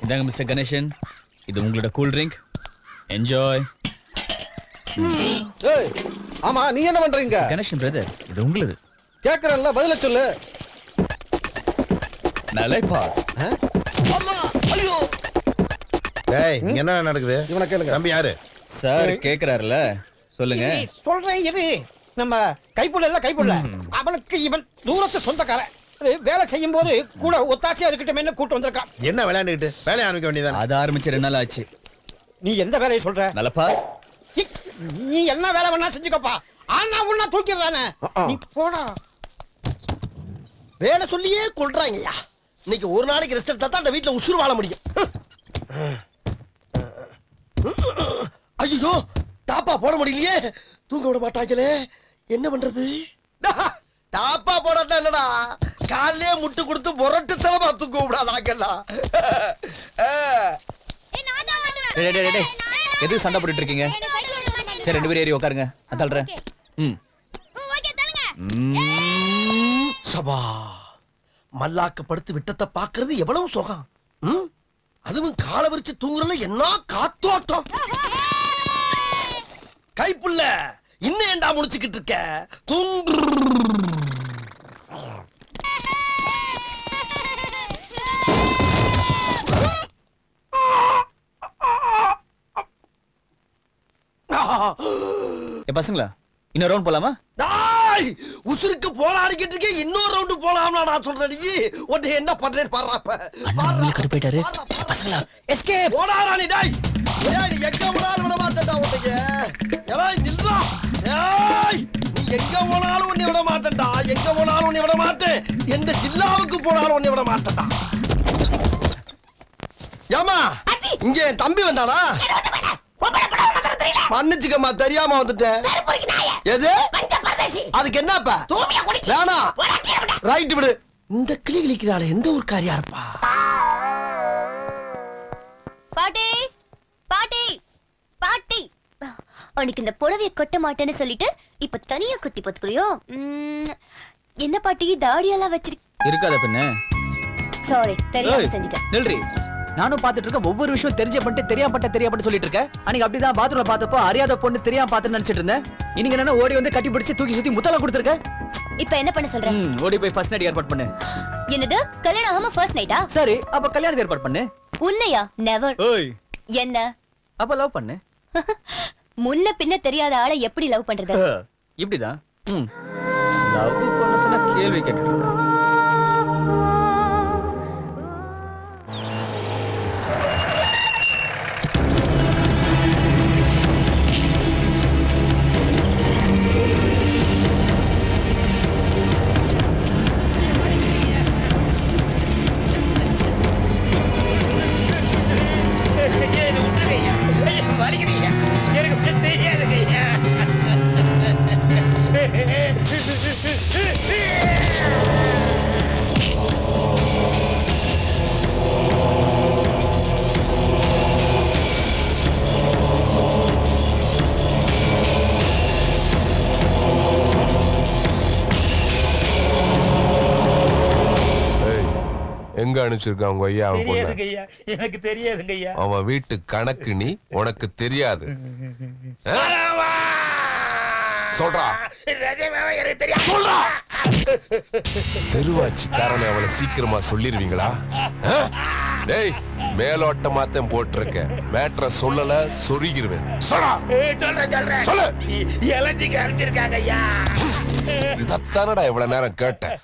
இதாங்க மிஸ்டர் கணேசன், இது உங்களோட கூல் ட்ரிங்க். என்ஜாய். ஏய் ஆமா நீ என்ன பண்றீங்க? கணேசன் பிரதர், இது உங்களுது. கேக்குறல்ல, பதில சொல்லு. நலைப்பா. அம்மா ஐயோ. டேய் இங்க என்ன நடக்குது? இவனை கேளுங்க. தம்பி யாரு? சார் கேக்குறாருல, சொல்லுங்க. சொல்றேன் இரு. நம்ம கைப்புள்ள இல்ல கைப்புள்ள, அவனுக்கு இவன் தூரத்து சொந்தக்காரன். வேலை செய்யும் போது கூட ஒத்தாச்சியா இருக்கட்டும் கூட்டு வந்திருக்கான். என்ன விளையாண்டுக்கிட்டு வேலையை ஆரம்பிக்க வேண்டியதான். அது ஆரம்பிச்சு 2 நாள் ஆச்சு. நீ எந்த வேலையை சொல்ற? நலப்பா, நீ என்ன வேலை வேணா செஞ்சுக்கப்பா. ஆனா உன்னா தூக்கிடுறானே, நீ போடா. வேலை சொல்லியே கொள்றாங்கய்யா. இன்னைக்கு ஒரு நாளைக்கு ரெஸ்ட் எடுத்தா தான் அந்த வீட்டுல உசுறு வாழ முடியும். ஐயோ தாப்பா போட முடியலையே, தூங்க விட மாட்டாங்களே, என்ன பண்றது? தாப்பா போடாட்டா என்னடா, காலையே முட்டு கொடுத்து முரட்டு தலமா தூங்க விடாதாங்கல்லாம். எதுக்கு சண்டை போட்டுட்டு இருக்கீங்க? சரி 2 பேரும் ஏறி உட்காருங்க, நான் தள்ளுறேன். சபா மல்லாக்க படுத்து விட்டத்தை பாக்குறது எவ்வளவு சுகம். அதுவும் காலை விரிச்சு தூங்குறதுல என்ன காத்தோட்டம். கைப்புள்ள இன்னும் ஏண்டா முடிச்சுக்கிட்டு இருக்க? தூங்கு. பசங்களா இன்னொரு ரவுண்ட் போலாமா? உசுருக்கு போராடிக்கிட்டு இருக்கே, இன்னொரு ரவுண்டு போலாம்னா நான் சொல்றேன். நீ உன்னை என்ன பண்றேன்னு பாருப்ப. போயிட்டாரு பசங்களா. எஸ்கேப். போடாரா நீ. டேய் நீ எங்க போனாலும் விட மாட்டேன்டா உன்னைய. ஏய் நில்றா. ஏய் நீ எங்க போனாலும் உன்னை விட மாட்டேன்டா. எங்க போனாலும் உன்னை விட மாட்டேன். எந்த ஜில்லாவுக்கு போனாலும் உன்னை விட மாட்டேன்டா. ஏமா இங்க என் தம்பி வந்தானா? மன்னிச்சுக்கம்மா, தெரியாம வந்துட்டேன். எது அதுக்கு என்னப்பா? வேணா ரைட் விடு. இந்த கிளி கிளிக்கிறாளே, எந்த ஊர்க்காரியா இருப்பா? பாட்டி பாட்டி பாட்டி, உனக்கு இந்த புடவைய கொட்ட மாட்டேன்னு சொல்லிட்டு இப்ப தனியா குட்டி போத்துக்கிறியோ? என்ன பாட்டி தாடியெல்லாம் வச்சிருக்க? இருக்காத பின்ன. சாரி, தெரியாம செஞ்சுட்டேன். நில்றி. நானும் பாத்துட்டு இருக்கேன், ஒவ்வொரு விஷயம் தெரிஞ்ச பண்ணிட்டு தெரியாம சொல்லிட்டு இருக்கேன். அன்னைக்கு அப்படிதான் பாத்ரூம்ல பார்த்தப்போ அறியாத பொண்ணு தெரியாம பார்த்து நினைச்சிட்டு இருந்தேன். இன்னைக்கு என்ன ஓடி வந்து கட்டி பிடிச்சு தூக்கி சுத்தி முத்தலாம் கொடுத்துருக்க. இப்ப என்ன பண்ண சொல்ற? ஓடி போய் ஃபர்ஸ்ட் நைட் ஏற்பாடு பண்ணு. என்னது கல்யாணம் ஆகாம ஃபர்ஸ்ட் நைட்டா? சரி அப்ப கல்யாணம் ஏற்பாடு பண்ணு. உன்னையா? நெவர். ஓய் என்ன அப்ப லவ் பண்ணு. முன்ன பின்ன தெரியாத ஆளை எப்படி லவ் பண்றது? இப்படிதான் லவ் பண்ண சொன்னா கேள்வி கேட்டுட்டு இருக்க. எங்க அனுப்பிச்சிருக்கான் உங்க ஐயா? எனக்கு தெரியாதுங்க ஐயா. அவன் வீட்டு கணக்கு நீ உனக்கு தெரியாது. சொல்றா சொல்றா. தெருவாட்சிக்காரன் அவளை சீக்கிரமா சொல்லிருவீங்களா? டேய் மேலோட்டமாத்தான் போட்டிருக்கேன், மேட்ரை சொல்லல சொருகிருவேன். சொல்றேன் சொல்லு. எலஞ்சிக்கு அனுப்பிச்சிருக்காங்க ஐயா. இதத்தானடா இவ்வளவு நேரம் கேட்டேன்.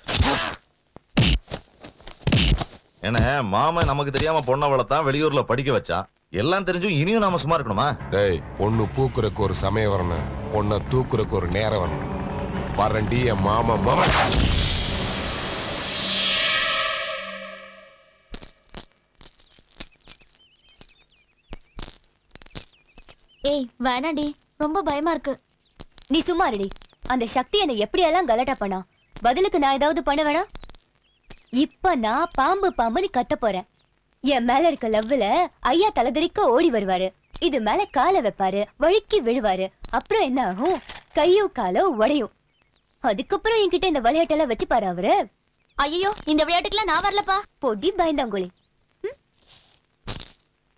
என்ன மாமா நமக்கு தெரியாம பொண்ணை வளர்த்தான், வெளியூர்ல படிக்க வச்சான். எல்லாம் தெரிஞ்சும் இனியும் நாம சும்மா இருக்கணுமா? டேய் பொண்ணு பூக்குறக்கு ஒரு சமயம் வரணும், பொண்ணை தூக்குறக்கு ஒரு நேரம் வரணும். பரண்டி என் மாமா மகன். ஏய் வேணாடி, ரொம்ப பயமா இருக்கு. நீ சும்மா இருடி. அந்த சக்தி என்னை எப்படியெல்லாம் கலட்டா பண்ணா, பதிலுக்கு நான் ஏதாவது பண்ண வேணா? இப்ப நான் பாம்பு பாம்புன்னு கத்த போறேன். என் மேல இருக்க லவ்ல ஐயா தலைதறிக்க ஓடி வருவாரு, இது மேல காலை வைப்பாரு, வழுக்கி விழுவாரு. அப்புறம் என்ன ஆகும்? கையோ காலோ உடையும். அதுக்கப்புறம் என்கிட்ட இந்த விளையாட்டெல்லாம் வச்சு பாரு அவரு. ஐயோ இந்த விளையாட்டுக்கெல்லாம் நான் வரலப்பா. பொடி பயந்தாங்கோலி.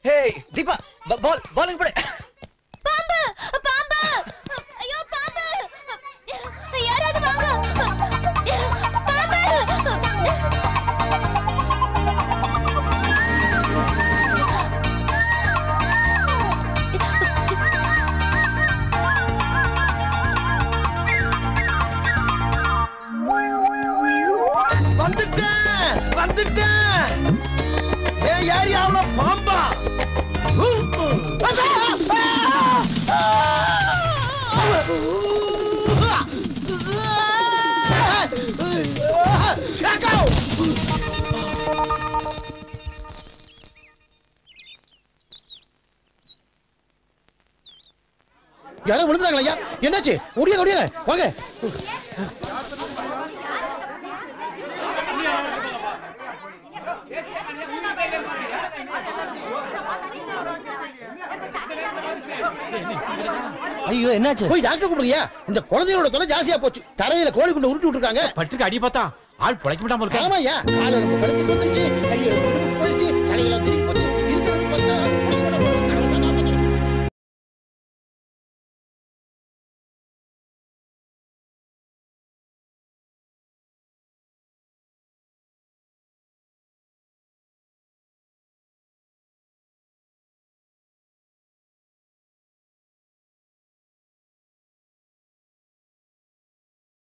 ஹே தீபா பாலுக்கு போடு. பாம்பு பாம்பு ஐயோ பாம்பு யாராவது வாங்க பாம்பு வந்துட்டேன். ஏய் யார் யாவல பாம்பா? யாரும் விழுந்துறாங்களா ஐயா? என்னாச்சு? ஒடியா ஒடியா வாங்க. ஐயோ என்னாச்சு? போய் டாக்டர் கூப்பிடுங்க. இந்த குழந்தையோட தொலை ஜாஸ்தியா போச்சு. தரையில கோழி குண்டு உருட்டி விட்டுருக்காங்க. பட்டுக்கு அடி பார்த்தா ஆள் பிழைக்க விடாம இருக்காங்க. ஆமாய்யா, கால நம்ம கழுத்துக்கு வந்துருச்சு, கையில போயிருச்சு, தலையில திரும்பி போச்சு.